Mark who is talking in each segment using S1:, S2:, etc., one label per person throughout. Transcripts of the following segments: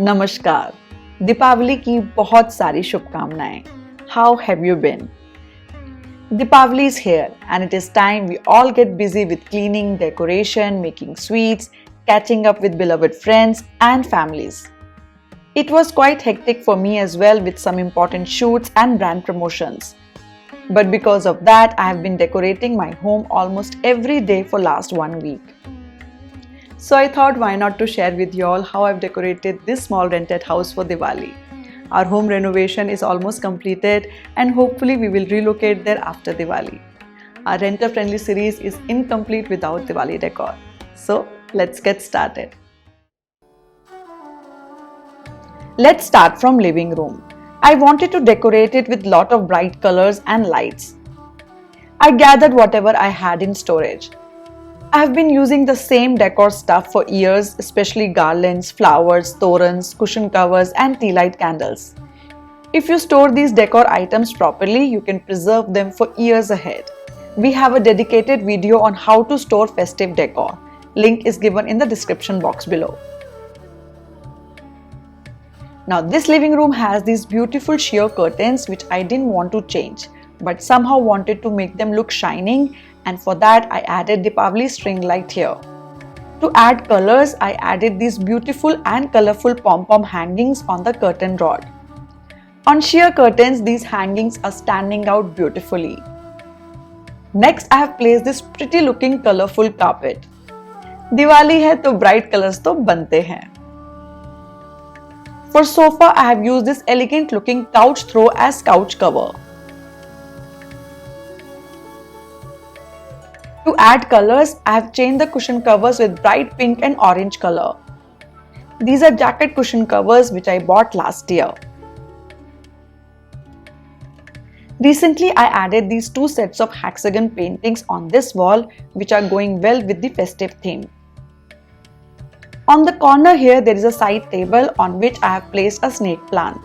S1: नमस्कार, दीपावली की बहुत सारी शुभकामनाएं. How have you been? Deepawali is here and it is time we all get busy with cleaning, decoration, making sweets, catching up with beloved friends and families. It was quite hectic for me as well with some important shoots and brand promotions. But because of that, I have been decorating my home almost every day for last 1 week. So I thought why not to share with you all how I've decorated this small rented house for Diwali. Our home renovation is almost completed and hopefully we will relocate there after Diwali. Our renter friendly series is incomplete without Diwali decor. So let's get started. Let's start from living room. I wanted to decorate it with lot of bright colors and lights. I gathered whatever I had in storage. I have been using the same decor stuff for years, especially garlands, flowers, torans, cushion covers and tea light candles. If you store these decor items properly, you can preserve them for years ahead. We have a dedicated video on how to store festive decor. Link is given in the description box below. Now this living room has these beautiful sheer curtains which I didn't want to change, but somehow wanted to make them look shining, and for that I added Deepawali string light here. To add colors, I added these beautiful and colorful pom-pom hangings on the curtain rod. On sheer curtains, these hangings are standing out beautifully. Next, I have placed this pretty looking colorful carpet. Diwali hai to bright colors to bante hain. For sofa, I have used this elegant looking couch throw as couch cover. To add colors, I have changed the cushion covers with bright pink and orange color. These are jacket cushion covers which I bought last year. Recently, I added these two sets of hexagon paintings on this wall which are going well with the festive theme. On the corner here, there is a side table on which I have placed a snake plant.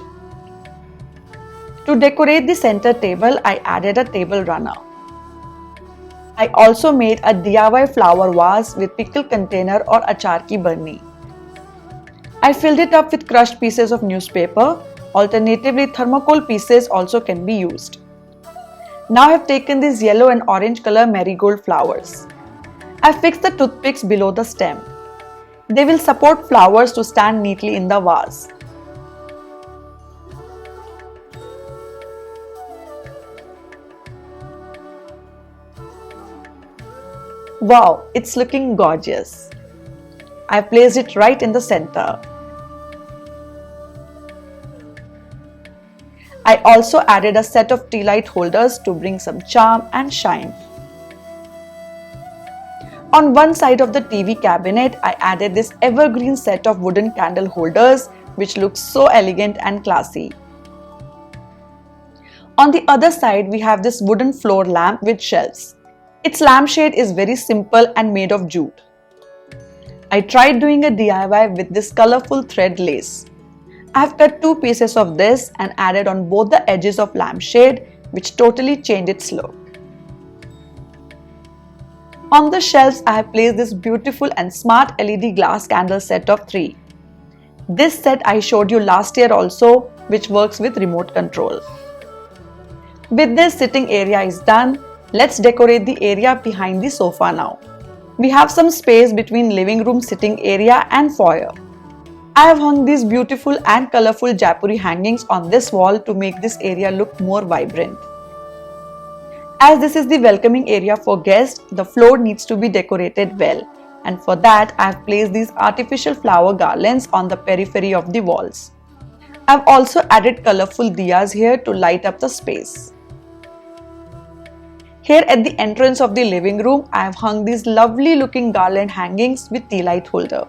S1: To decorate the center table, I added a table runner. I also made a DIY flower vase with pickle container or achar ki barni. I filled it up with crushed pieces of newspaper. Alternatively, thermocol pieces also can be used. Now I have taken these yellow and orange color marigold flowers. I fixed the toothpicks below the stem. They will support flowers to stand neatly in the vase. Wow, it's looking gorgeous. I've placed it right in the center. I also added a set of tea light holders to bring some charm and shine. On one side of the TV cabinet, I added this evergreen set of wooden candle holders which looks so elegant and classy. On the other side, we have this wooden floor lamp with shelves. Its lampshade is very simple and made of jute. I tried doing a DIY with this colorful thread lace. I have cut two pieces of this and added on both the edges of lampshade, which totally changed its look. On the shelves, I have placed this beautiful and smart LED glass candle set of 3. This set I showed you last year also, which works with remote control. With this, sitting area is done. Let's decorate the area behind the sofa now. We have some space between living room sitting area and foyer. I have hung these beautiful and colorful Jaipuri hangings on this wall to make this area look more vibrant. As this is the welcoming area for guests, the floor needs to be decorated well, and for that I have placed these artificial flower garlands on the periphery of the walls. I have also added colorful diyas here to light up the space. Here at the entrance of the living room, I have hung these lovely looking garland hangings with tea light holder.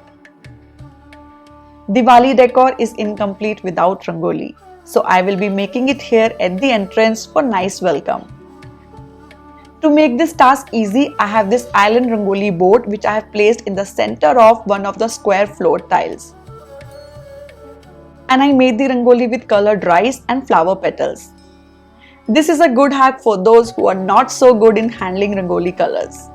S1: Diwali decor is incomplete without rangoli, so I will be making it here at the entrance for nice welcome. To make this task easy, I have this island rangoli board which I have placed in the center of one of the square floor tiles. And I made the rangoli with colored rice and flower petals. This is a good hack for those who are not so good in handling rangoli colors.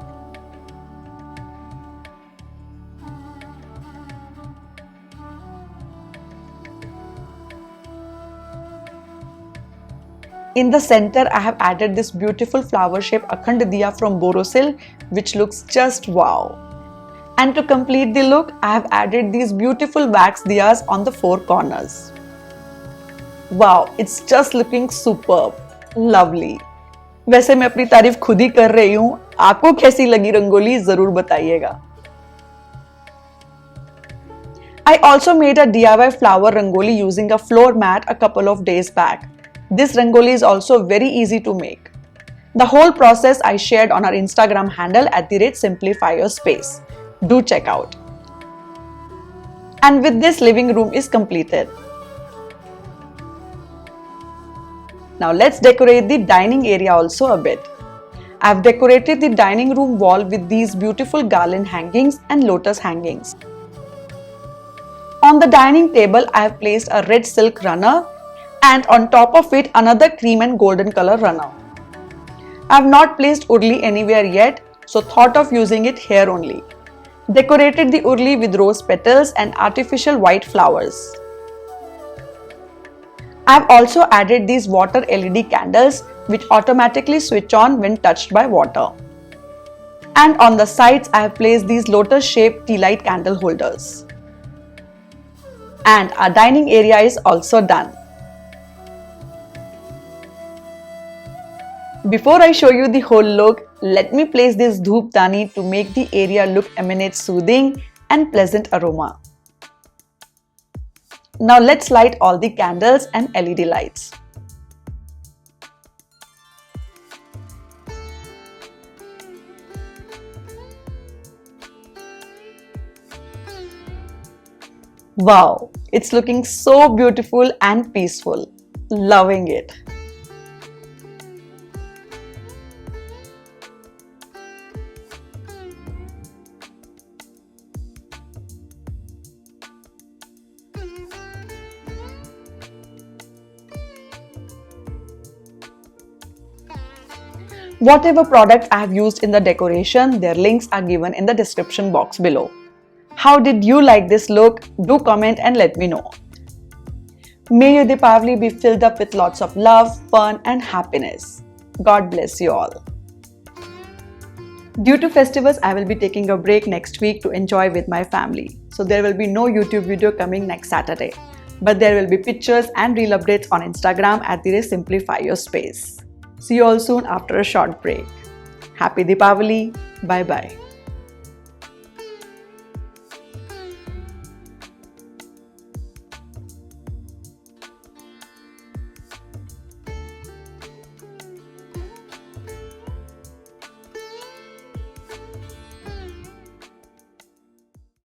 S1: In the center, I have added this beautiful flower-shaped Akhand Diya from Borosil, which looks just wow. And to complete the look, I have added these beautiful wax diyas on the four corners. Wow, it's just looking superb, lovely. वैसे मैं अपनी तारीफ खुद ही कर रही हूँ, आपको कैसी लगी रंगोली जरूर बताइएगा. I also made a DIY flower rangoli using a floor mat a couple of days back. This rangoli is also very easy to make. The whole process I shared on our Instagram handle @simplifyyourspace. Do check out. And with this, living room is completed. Now let's decorate the dining area also a bit. I have decorated the dining room wall with these beautiful garland hangings and lotus hangings. On the dining table, I have placed a red silk runner and on top of it another cream and golden color runner. I have not placed urli anywhere yet, so thought of using it here only. Decorated the urli with rose petals and artificial white flowers. I have also added these water LED candles which automatically switch on when touched by water. And on the sides, I have placed these lotus-shaped tea light candle holders. And our dining area is also done. Before I show you the whole look, let me place this dhoop dani to make the area look emanate soothing and pleasant aroma. Now let's light all the candles and LED lights. Wow, it's looking so beautiful and peaceful. Loving it. Whatever product I have used in the decoration, their links are given in the description box below. How did you like this look? Do comment and let me know. May your Deepawali be filled up with lots of love, fun and happiness. God bless you all. Due to festivals, I will be taking a break next week to enjoy with my family. So there will be no YouTube video coming next Saturday. But there will be pictures and reel updates on Instagram @simplifyyourspace. See you all soon after a short break. Happy Deepawali. Bye bye.